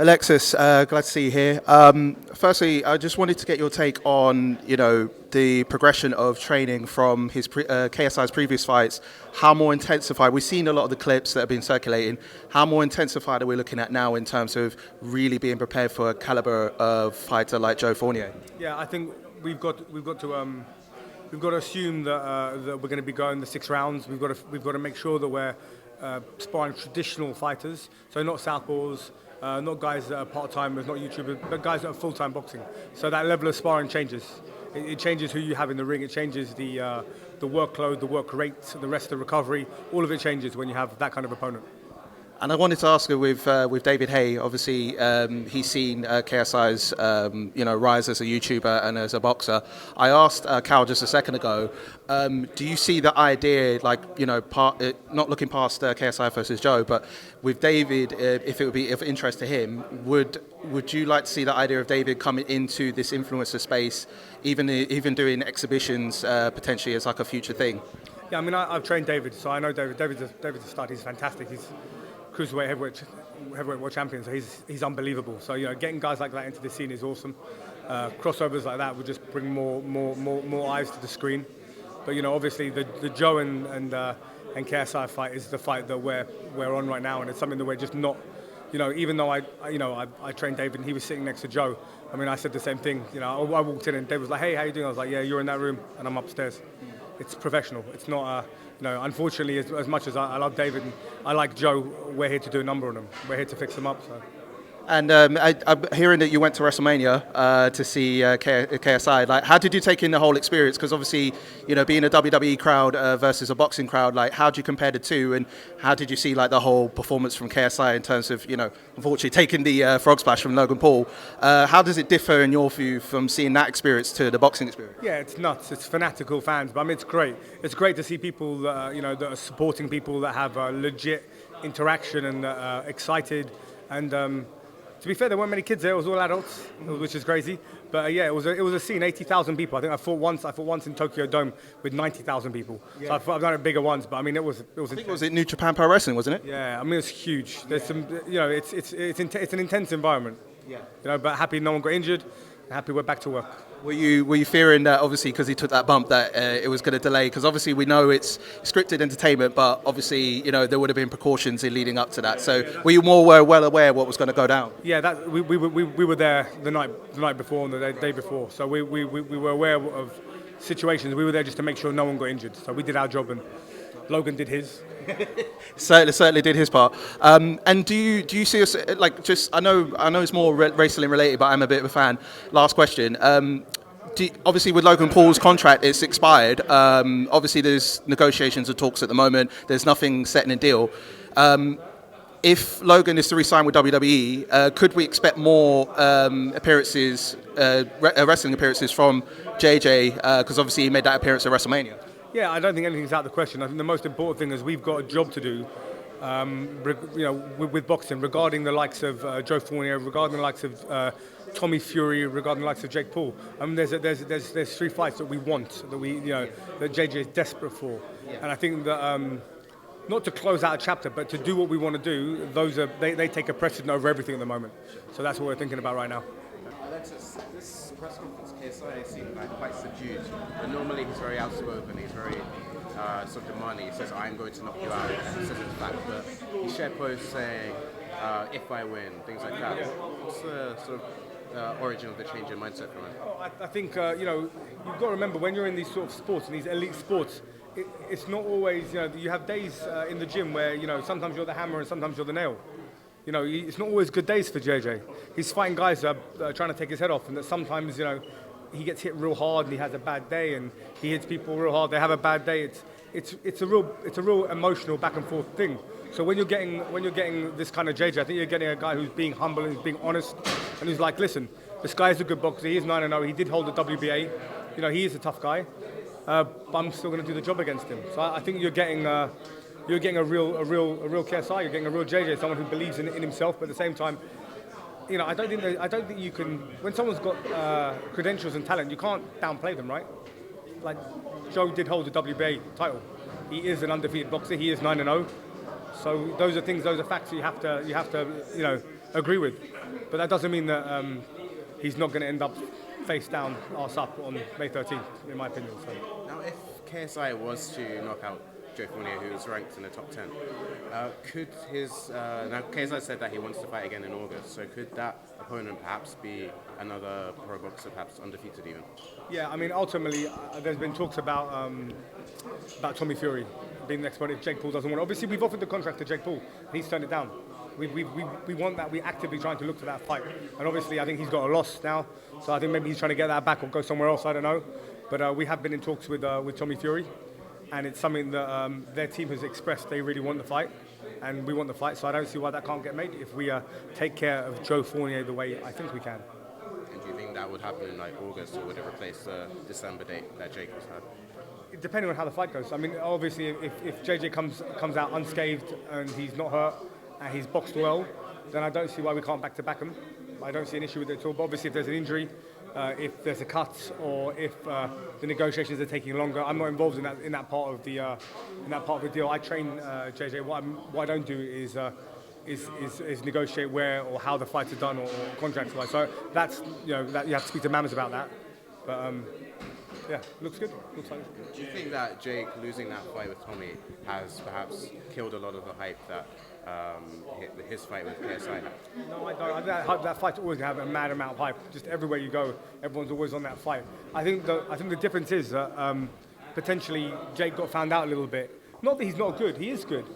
Alexis, glad to see you here. Firstly, I just wanted to get your take on, the progression of training from his KSI's previous fights. How more intensified? We've seen a lot of the clips that have been circulating. How more intensified are we looking at now in terms of really being prepared for a caliber of fighter like Joe Fournier? Yeah, I think we've got to assume that we're going to be going the 6 rounds. We've got to make sure that we're sparring traditional fighters, so not southpaws. Not guys that are part-timers, not YouTubers, but guys that are full-time boxing. So that level of sparring changes. It changes who you have in the ring. It changes the workload, the work rate, the rest of the recovery. All of it changes when you have that kind of opponent. And I wanted to ask you with David Hay. Obviously, he's seen KSI's rise as a YouTuber and as a boxer. I asked Cal just a second ago. Do you see the idea, not looking past KSI versus Joe, but with David, if it would be of interest to him, would you like to see the idea of David coming into this influencer space, even doing exhibitions potentially as like a future thing? Yeah, I mean, I've trained David, so I know David. David's a stud. He's fantastic. He's cruiserweight heavyweight world champion, so he's unbelievable. So getting guys like that into the scene is awesome. Crossovers like that would just bring more eyes to the screen. But obviously the Joe and KSI fight is the fight that we're on right now, and it's something that we're just not. Even though I trained David and he was sitting next to Joe. I mean, I said the same thing. I walked in and David was like, "Hey, how you doing?" I was like, "Yeah, you're in that room and I'm upstairs." It's professional. It's not. Unfortunately, as much as I love David and I like Joe, we're here to do a number on them. We're here to fix them up. So. And I'm hearing that you went to WrestleMania to see KSI. Like, how did you take in the whole experience? Because obviously, being a WWE crowd versus a boxing crowd, like, how do you compare the two? And how did you see the whole performance from KSI in terms of, unfortunately taking the frog splash from Logan Paul? How does it differ in your view from seeing that experience to the boxing experience? Yeah, it's nuts. It's fanatical fans, but I mean, it's great. It's great to see people that that are supporting people that have legit interaction and excited and. To be fair, there weren't many kids there. It was all adults, which is crazy. But yeah, it was a scene. 80,000 people. I think I fought once in Tokyo Dome with 90,000 people. Yeah. So I've done it bigger ones, but I mean it was. I think it was New Japan Pro Wrestling, wasn't it? Yeah, I mean it's huge. There's some, it's an intense environment. Yeah. But happy no one got injured. Happy we're back to work. Were you fearing that obviously because he took that bump that it was going to delay? Because obviously we know it's scripted entertainment, but obviously there would have been precautions in leading up to that. So were you more well aware what was going to go down? Yeah, we were there the night before and the day before, so we were aware of situations. We were there just to make sure no one got injured. So we did our job and Logan did his. certainly did his part. And do you see us I know it's more wrestling related, but I'm a bit of a fan. Last question. Obviously, with Logan Paul's contract, it's expired. Obviously, there's negotiations and talks at the moment. There's nothing set in a deal. If Logan is to re-sign with WWE, could we expect more appearances, wrestling appearances from JJ? Because obviously he made that appearance at WrestleMania. Yeah, I don't think anything's out of the question. I think the most important thing is we've got a job to do, with boxing, regarding the likes of Joe Fournier, regarding the likes of Tommy Fury, regarding the likes of Jake Paul. I mean, there's 3 fights that we want, that JJ is desperate for, and I think that not to close out a chapter, but to do what we want to do, they take a precedent over everything at the moment. So that's what we're thinking about right now. Alexis, this press conference, KSI seemed quite subdued. But normally he's very outspoken, he's very sort of demanding. He says, "I'm going to knock you out," and he says it's fact. But he shared posts saying, "If I win," things like that. What's the sort of origin of the change in mindset from it? I think you've got to remember when you're in these sort of sports, in these elite sports, it's not always you have days in the gym where sometimes you're the hammer and sometimes you're the nail. It's not always good days for JJ. He's fighting guys that are trying to take his head off, and that sometimes, he gets hit real hard and he has a bad day, and he hits people real hard. They have a bad day. It's a real emotional back and forth thing. So when you're getting this kind of JJ, I think you're getting a guy who's being humble and who's being honest, and who's like, listen, this guy is a good boxer. He is 9-0. He did hold the WBA. He is a tough guy, but I'm still going to do the job against him. So I think you're getting a real KSI. You're getting a real JJ, someone who believes in himself, but at the same time, I don't think you can. When someone's got credentials and talent, you can't downplay them, right? Like Joe did hold the WBA title. He is an undefeated boxer. He is 9-0. So those are facts you have to agree with. But that doesn't mean that he's not going to end up face down, arse up on May 13th, in my opinion. So. Now, if KSI was to knock out Joe Fournier, who was ranked in the top 10, could his... now, KSI said that he wants to fight again in August, so could that opponent perhaps be another pro boxer, perhaps undefeated even? Yeah, I mean, ultimately, there's been talks about Tommy Fury being the next one if Jake Paul doesn't want it. Obviously, we've offered the contract to Jake Paul, and he's turned it down. We want that. We're actively trying to look for that fight. And obviously, I think he's got a loss now, so I think maybe he's trying to get that back or go somewhere else. I don't know. But we have been in talks with Tommy Fury, and it's something that their team has expressed they really want the fight, and we want the fight. So I don't see why that can't get made if we take care of Joe Fournier the way I think we can. And do you think that would happen in like August, or would it replace the December date that Jake was had? Depending on how the fight goes. I mean, obviously, if JJ comes out unscathed and he's not hurt and he's boxed well, then I don't see why we can't back-to-back him. I don't see an issue with it at all. But obviously, if there's an injury, if there's a cut, or if the negotiations are taking longer, I'm not involved in that part of the deal. I train JJ. What I don't do is negotiate where or how the fights are done or contracts wise. So that's that you have to speak to Mamas about that. But yeah, looks good. Looks like it. Do you think that Jake losing that fight with Tommy has perhaps killed a lot of the hype that his fight with KSI had? No, I don't. That fight's always going to have a mad amount of hype. Just everywhere you go, everyone's always on that fight. I think the difference is that potentially Jake got found out a little bit. Not that he's not good, he is good,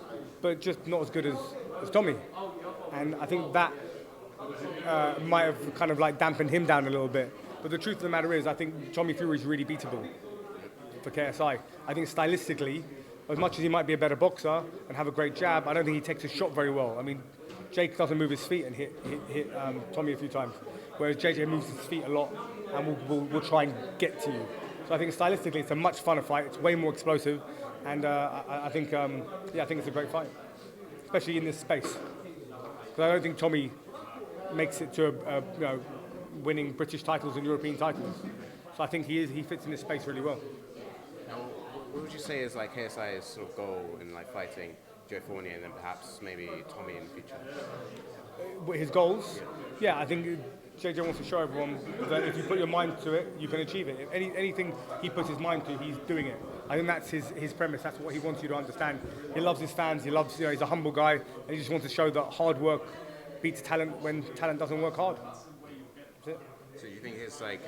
but just not as good as Tommy. And I think that might have kind of like dampened him down a little bit. But the truth of the matter is, I think Tommy Fury is really beatable for KSI. I think stylistically, as much as he might be a better boxer and have a great jab, I don't think he takes his shot very well. I mean, Jake doesn't move his feet and hit Tommy a few times, whereas JJ moves his feet a lot and will try and get to you. So I think stylistically, it's a much funner fight. It's way more explosive, and I think it's a great fight, especially in this space. Because I don't think Tommy makes it to winning British titles and European titles. So I think he fits in this space really well. Now, what would you say is like KSI's sort of goal in like fighting Joe Fournier and then perhaps maybe Tommy in the future? His goals? Yeah, I think JJ wants to show everyone that if you put your mind to it, you can achieve it. If anything he puts his mind to, he's doing it. I think that's his premise. That's what he wants you to understand. He loves his fans. He loves, he's a humble guy, and he just wants to show that hard work beats talent when talent doesn't work hard. That's it. So you think his like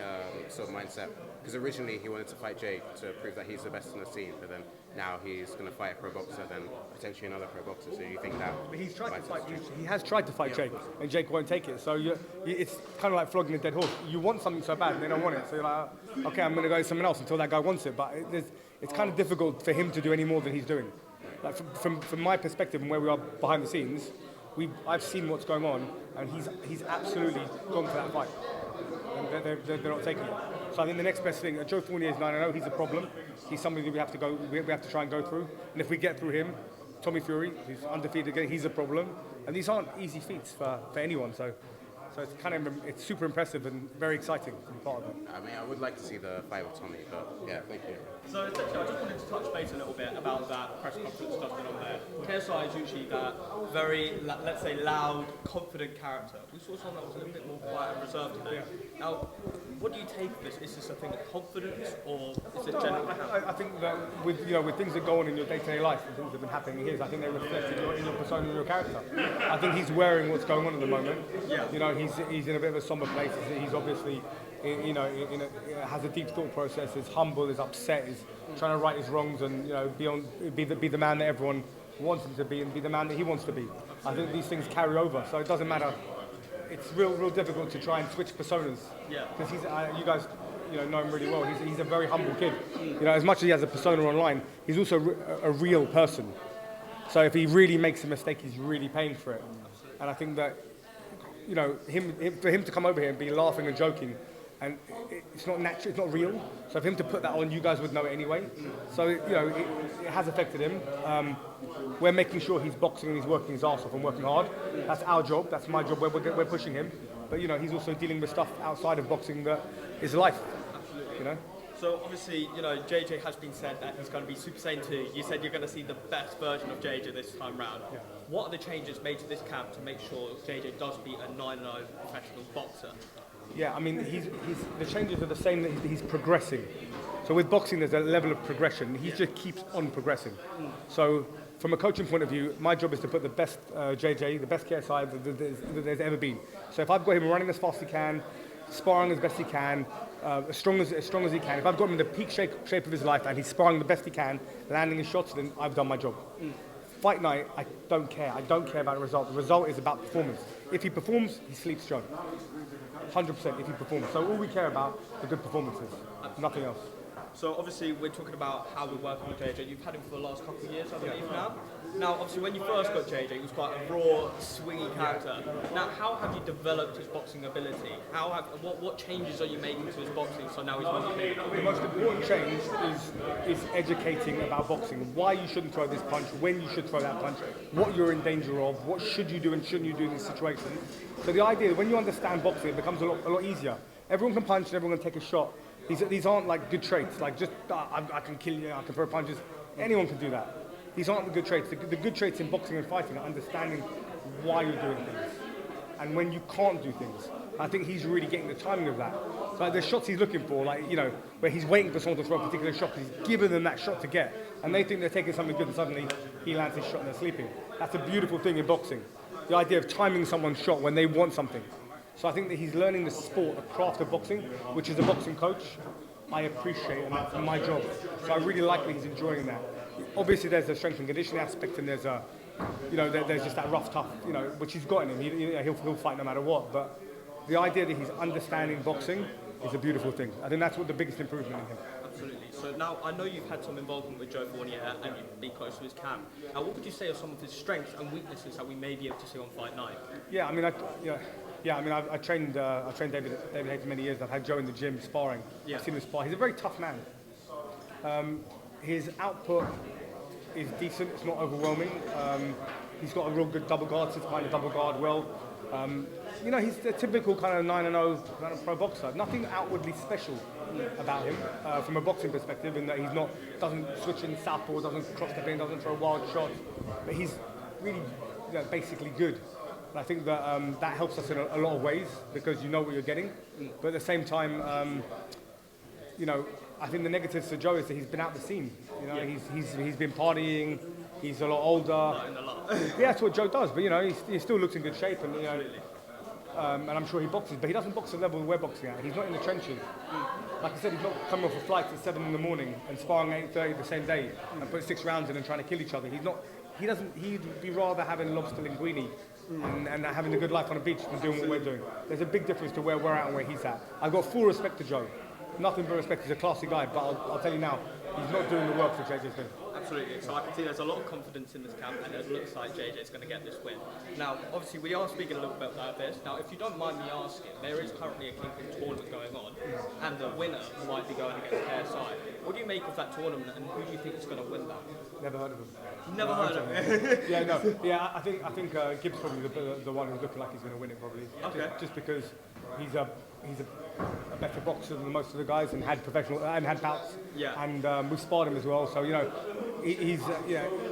sort of mindset, because originally he wanted to fight Jake to prove that he's the best in the scene, but then now he's going to fight a pro boxer, then potentially another pro boxer. So you think that? But he's tried to fight. He has tried to fight Jake, and Jake won't take it. So it's kind of like flogging a dead horse. You want something so bad, and they don't want it. So you're like, okay, I'm going to go to someone else until that guy wants it. But it's kind of difficult for him to do any more than he's doing. Like from my perspective and where we are behind the scenes, I've seen what's going on, and he's absolutely gone for that fight. And they're not taking it. So I think the next best thing, Joe Fournier is 9-0. He's a problem. He's somebody that we have to try and go through. And if we get through him, Tommy Fury, who's undefeated again, he's a problem. And these aren't easy feats for anyone. So it's super impressive and very exciting to be part of it. I mean, I would like to see the fight with Tommy, but yeah, thank you. So essentially, I just wanted to touch base a little bit about that press conference stuff going on there. KSI is usually that very, let's say, loud, confident character. We saw someone that was a little bit more quiet and reserved today. Yeah. Now, what do you take of this? Is this a thing of confidence, or is it general? I think that with things that go on in your day-to-day life and things that have been happening here, I think they reflect in your persona and your character. I think he's wearing what's going on at the moment. Yeah. He's in a bit of a somber place. He's obviously, has a deep thought process. Is humble. Is upset. Is trying to right his wrongs and be the man that everyone wants him to be and be the man that he wants to be. I think these things carry over, so it doesn't matter. It's real difficult to try and switch personas. Yeah. Because you guys, know him really well. He's a very humble kid. As much as he has a persona online, he's also a real person. So if he really makes a mistake, he's really paying for it. And I think that, for him to come over here and be laughing and joking, and it's not natural, it's not real. So for him to put that on, you guys would know it anyway. So it has affected him. We're making sure he's boxing and he's working his ass off and working hard. That's our job. That's my job. We're pushing him. But he's also dealing with stuff outside of boxing that is life. So obviously, you know, JJ has been said that he's going to be Super Saiyan 2. You said you're going to see the best version of JJ this time round. Yeah. What are the changes made to this camp to make sure JJ does beat a 9-0 professional boxer? Yeah, I mean, the changes are the same, that he's progressing. So with boxing, there's a level of progression. He just keeps on progressing. So from a coaching point of view, my job is to put the best JJ, the best KSI that there's ever been. So if I've got him running as fast as he can, sparring as best he can, as strong as he can, if I've got him in the peak shape of his life and he's sparring the best he can, landing his shots, then I've done my job. Fight night, I don't care. I don't care about the result. The result is about performance. If he performs, he sleeps John. 100% if he performs. So all we care about are good performances, nothing else. So obviously we're talking about how we're working with JJ. You've had him for the last couple of years, I believe now. Now, obviously when you first got JJ, he was quite a raw, swingy character. Now, how have you developed his boxing ability? What changes are you making to his boxing so now he's much bigger? The most important change is educating about boxing. Why you shouldn't throw this punch, when you should throw that punch, what you're in danger of, what should you do and shouldn't you do in this situation. So the idea that when you understand boxing, it becomes a lot easier. Everyone can punch and everyone can take a shot. These aren't like good traits, like just I can kill you, I can throw punches. Anyone can do that. These aren't the good traits. The good traits in boxing and fighting are understanding why you're doing things and when you can't do things. I think he's really getting the timing of that. So like the shots he's looking for, like, you know, where he's waiting for someone to throw a particular shot, he's giving them that shot to get, and they think they're taking something good, and suddenly he lands his shot and they're sleeping. That's a beautiful thing in boxing. The idea of timing someone's shot when they want something. So I think that he's learning the sport, the craft of boxing, which as a boxing coach, I appreciate, and that's my job. So I really like that he's enjoying that. Obviously, there's the strength and conditioning aspect, and there's there's just that rough, tough, you know, which he's got in him. He'll fight no matter what. But the idea that he's understanding boxing is a beautiful thing. I think that's what the biggest improvement in him. Absolutely. So now I know you've had some involvement with Joe Fournier and you've been close to his camp. Now, what would you say are some of his strengths and weaknesses that we may be able to see on fight night? Yeah, I mean, I trained David Hayes for many years. I've had Joe in the gym sparring. Yeah. I've seen him spar. He's a very tough man. His output is decent. It's not overwhelming. He's got a real good double guard, sits behind the double guard well. You know, he's the typical kind of 9-0 kind of pro boxer. Nothing outwardly special about him from a boxing perspective, in that doesn't switch in southpaw, doesn't cross the in, doesn't throw wild shots. But he's really basically good. And I think that that helps us in a lot of ways because you know what you're getting. But at the same time, you know, I think the negatives to Joe is that he's been out the scene. You know, he's been partying. He's a lot older. Yeah, that's what Joe does. But you know, he still looks in good shape, and you know, and I'm sure he boxes. But he doesn't box at the level we're boxing at. He's not in the trenches. Like I said, he's not coming off a flight at 7 in the morning and sparring at 8:30 the same day and put 6 rounds in and trying to kill each other. He'd be rather having lobster linguine and having a good life on a beach than doing what we're doing. There's a big difference to where we're at and where he's at. I've got full respect to Joe. Nothing but respect. He's a classy guy, but I'll tell you now, he's not doing the work that JJ's doing. Absolutely. So I can see there's a lot of confidence in this camp, and it looks like JJ's going to get this win. Now, obviously, we are speaking a little bit about this. Now, if you don't mind me asking, there is currently a Kingpyn Tournament going on, and the winner might be going against KSI. What do you make of that tournament, and who do you think is going to win that? Never heard of him. Never heard of him. Yeah, no. Yeah, I think Gibbs probably the one who's looking like he's going to win it probably. Okay. Just because he's a better boxer than most of the guys and had had bouts. Yeah. And we've sparred him as well. So you know, he's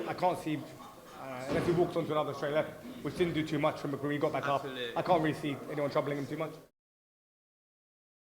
I can't see unless he walked onto another straight left, which didn't do too much from McGree. He got back up. I can't really see anyone troubling him too much.